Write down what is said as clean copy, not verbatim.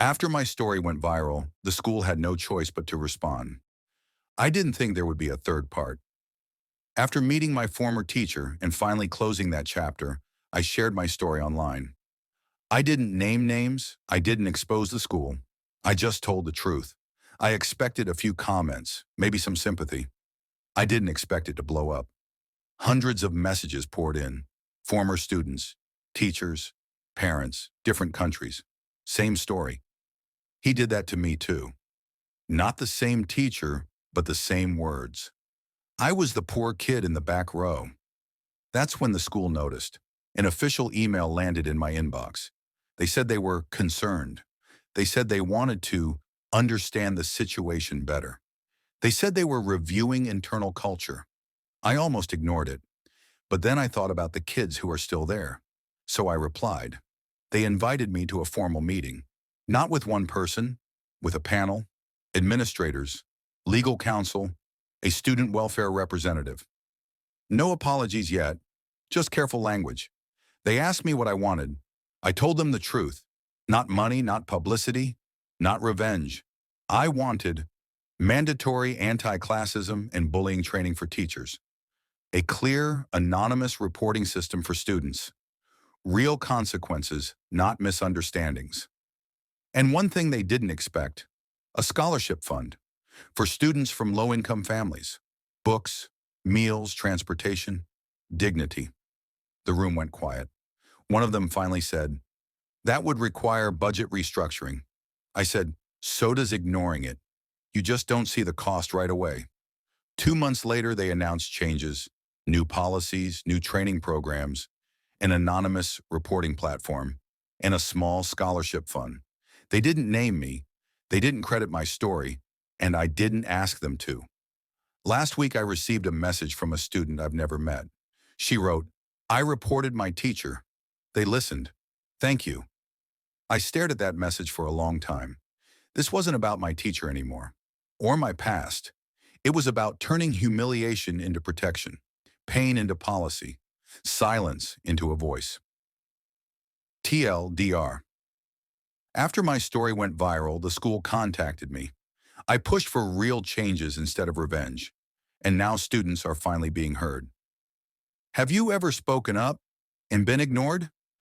After my story went viral, the school had no choice but to respond. I didn't think there would be a third part. After meeting my former teacher and finally closing that chapter, I shared my story online. I didn't name names, I didn't expose the school. I just told the truth. I expected a few comments, maybe some sympathy. I didn't expect it to blow up. Hundreds of messages poured in. Former students, teachers, parents, different countries. Same story. He did that to me too. Not the same teacher, but the same words. I was the poor kid in the back row. That's when the school noticed. An official email landed in my inbox. They said they were concerned. They said they wanted to understand the situation better. They said they were reviewing internal culture. I almost ignored it, but then I thought about the kids who are still there. So I replied. They invited me to a formal meeting, not with one person, with a panel, administrators, legal counsel, a student welfare representative. No apologies yet, just careful language. They asked me what I wanted. I told them the truth. Not money, not publicity, not revenge. I wanted mandatory anti-classism and bullying training for teachers, a clear, anonymous reporting system for students, real consequences, not misunderstandings. And one thing they didn't expect, a scholarship fund for students from low-income families, books, meals, transportation, dignity. The room went quiet. One of them finally said, "That would require budget restructuring." I said, "So does ignoring it. You just don't see the cost right away." 2 months later, they announced changes, new policies, new training programs, an anonymous reporting platform, and a small scholarship fund. They didn't name me, they didn't credit my story, and I didn't ask them to. Last week, I received a message from a student I've never met. She wrote, "I reported my teacher. They listened. Thank you." I stared at that message for a long time. This wasn't about my teacher anymore, or my past. It was about turning humiliation into protection, pain into policy, silence into a voice. TLDR. After my story went viral, the school contacted me. I pushed for real changes instead of revenge, and now students are finally being heard. Have you ever spoken up and been ignored?